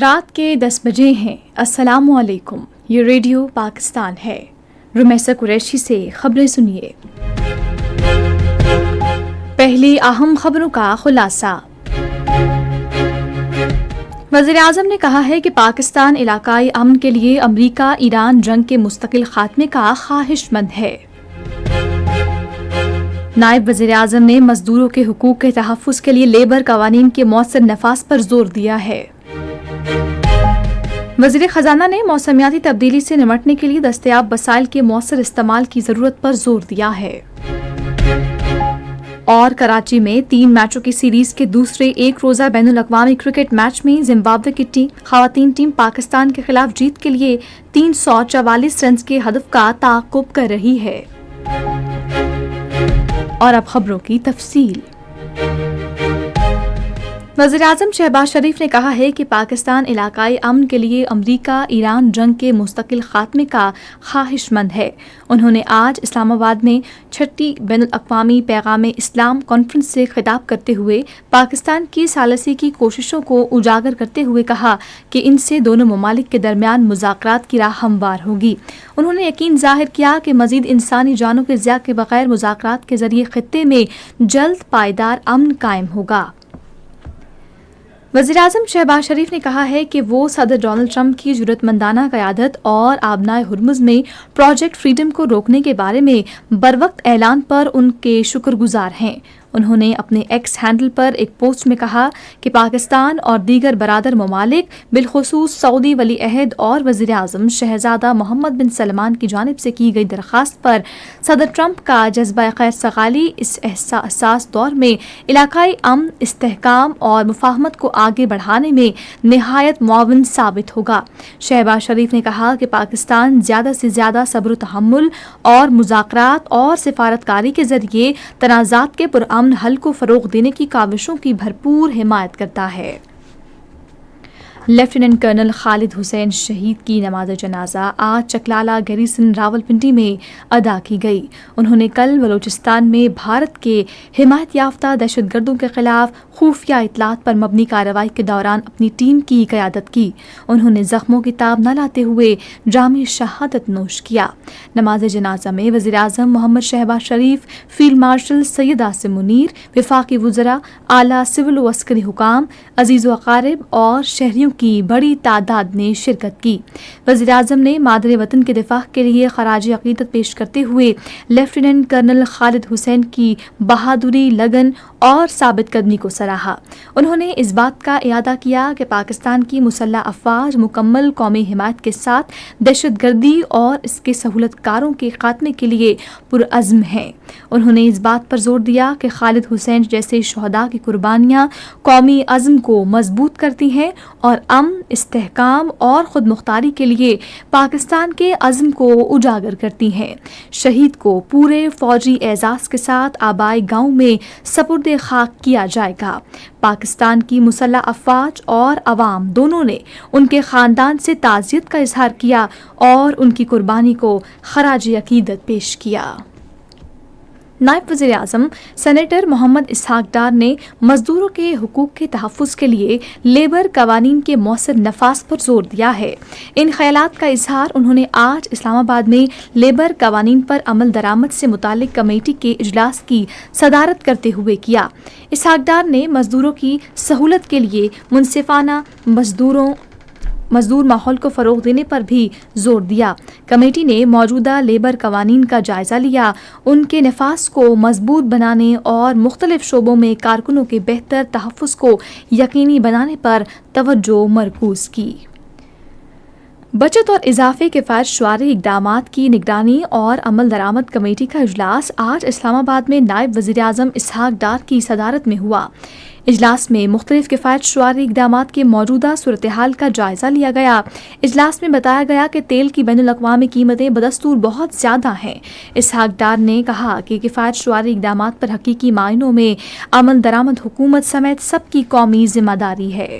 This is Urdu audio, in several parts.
رات کے 10 بجے ہیں۔ السلام علیکم، یہ ریڈیو پاکستان ہے۔ رمیسہ قریشی سے خبریں سنیے۔ پہلی اہم خبروں کا خلاصہ۔ وزیراعظم نے کہا ہے کہ پاکستان علاقائی امن کے لیے امریکہ ایران جنگ کے مستقل خاتمے کا خواہش مند ہے۔ نائب وزیر اعظم نے مزدوروں کے حقوق کے تحفظ کے لیے لیبر قوانین کے مؤثر نفاذ پر زور دیا ہے۔ وزیر خزانہ نے موسمیاتی تبدیلی سے نمٹنے کے لیے دستیاب وسائل کے مؤثر استعمال کی ضرورت پر زور دیا ہے۔ اور کراچی میں 3 میچوں کی سیریز کے دوسرے ایک روزہ بین الاقوامی کرکٹ میچ میں زمبابوے کی خواتین ٹیم پاکستان کے خلاف جیت کے لیے 344 رنز کے ہدف کا تعاقب کر رہی ہے۔ اور اب خبروں کی تفصیل۔ وزیراعظم شہباز شریف نے کہا ہے کہ پاکستان علاقائی امن کے لیے امریکہ ایران جنگ کے مستقل خاتمے کا خواہش مند ہے۔ انہوں نے آج اسلام آباد میں 6ٹی بین الاقوامی پیغام اسلام کانفرنس سے خطاب کرتے ہوئے پاکستان کی ثالثی کی کوششوں کو اجاگر کرتے ہوئے کہا کہ ان سے دونوں ممالک کے درمیان مذاکرات کی راہ ہموار ہوگی۔ انہوں نے یقین ظاہر کیا کہ مزید انسانی جانوں کے ضیاع کے بغیر مذاکرات کے ذریعے خطے میں جلد پائیدار امن قائم ہوگا۔ وزیراعظم شہباز شریف نے کہا ہے کہ وہ صدر ڈونلڈ ٹرمپ کی جرأت مندانہ قیادت اور آبنائے ہرمز میں پروجیکٹ فریڈم کو روکنے کے بارے میں بروقت اعلان پر ان کے شکر گزار ہیں۔ انہوں نے اپنے ایکس ہینڈل پر ایک پوسٹ میں کہا کہ پاکستان اور دیگر برادر ممالک بالخصوص سعودی ولی عہد اور وزیر اعظم شہزادہ محمد بن سلمان کی جانب سے کی گئی درخواست پر صدر ٹرمپ کا جذبہ خیر سگالی اس حساس دور میں علاقائی امن، استحکام اور مفاہمت کو آگے بڑھانے میں نہایت معاون ثابت ہوگا۔ شہباز شریف نے کہا کہ پاکستان زیادہ سے زیادہ صبر و تحمل اور مذاکرات اور سفارتکاری کے ذریعے تنازعات کے پرامن حل کو فروغ دینے کی کاوشوں کی بھرپور حمایت کرتا ہے۔ لیفٹیننٹ کرنل خالد حسین شہید کی نماز جنازہ آج چکلالہ گیریسن راولپنڈی میں ادا کی گئی۔ انہوں نے کل بلوچستان میں بھارت کے حمایت یافتہ دہشت گردوں کے خلاف خفیہ اطلاعات پر مبنی کارروائی کے دوران اپنی ٹیم کی قیادت کی۔ انہوں نے زخموں کی تاب نہ لاتے ہوئے جام شہادت نوش کیا۔ نماز جنازہ میں وزیر اعظم محمد شہباز شریف، فیلڈ مارشل سید عاصم منیر، وفاقی وزراء، اعلیٰ سول و عسکری حکام، عزیز و اقارب اور شہریوں کی بڑی تعداد نے شرکت کی۔ وزیر اعظم نے مادر وطن کے دفاع کے لیے خراج عقیدت پیش کرتے ہوئے لیفٹیننٹ کرنل خالد حسین کی بہادری، لگن اور ثابت قدمی کو سراہا۔ انہوں نے اس بات کا اعادہ کیا کہ پاکستان کی مسلح افواج مکمل قومی حمایت کے ساتھ دہشت گردی اور اس کے سہولت کاروں کے خاتمے کے لیے پرعزم ہیں۔ انہوں نے اس بات پر زور دیا کہ خالد حسین جیسے شہداء کی قربانیاں قومی عزم کو مضبوط کرتی ہیں اور امن، استحکام اور خود مختاری کے لیے پاکستان کے عزم کو اجاگر کرتی ہیں۔ شہید کو پورے فوجی اعزاز کے ساتھ آبائی گاؤں میں سپرد خاک کیا جائے گا۔ پاکستان کی مسلح افواج اور عوام دونوں نے ان کے خاندان سے تعزیت کا اظہار کیا اور ان کی قربانی کو خراج عقیدت پیش کیا۔ نائب وزیر اعظم سینیٹر محمد اسحاق ڈار نے مزدوروں کے حقوق کے تحفظ کے لیے لیبر قوانین کے مؤثر نفاذ پر زور دیا ہے۔ ان خیالات کا اظہار انہوں نے آج اسلام آباد میں لیبر قوانین پر عمل درآمد سے متعلق کمیٹی کے اجلاس کی صدارت کرتے ہوئے کیا۔ اسحاق ڈار نے مزدوروں کی سہولت کے لیے منصفانہ مزدور ماحول کو فروغ دینے پر بھی زور دیا۔ کمیٹی نے موجودہ لیبر قوانین کا جائزہ لیا، ان کے نفاذ کو مضبوط بنانے اور مختلف شعبوں میں کارکنوں کے بہتر تحفظ کو یقینی بنانے پر توجہ مرکوز کی۔ بچت اور اضافے کفایت شعاری اقدامات کی نگرانی اور عمل درآمد کمیٹی کا اجلاس آج اسلام آباد میں نائب وزیر اعظم اسحاق ڈار کی صدارت میں ہوا۔ اجلاس میں مختلف کفایت شعاری اقدامات کے موجودہ صورتحال کا جائزہ لیا گیا۔ اجلاس میں بتایا گیا کہ تیل کی بین الاقوامی قیمتیں بدستور بہت زیادہ ہیں۔ اسحاق ڈار نے کہا کہ کفایت شعاری اقدامات پر حقیقی معنوں میں عمل درآمد حکومت سمیت سب کی قومی ذمہ داری ہے۔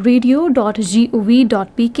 radio.gov.pk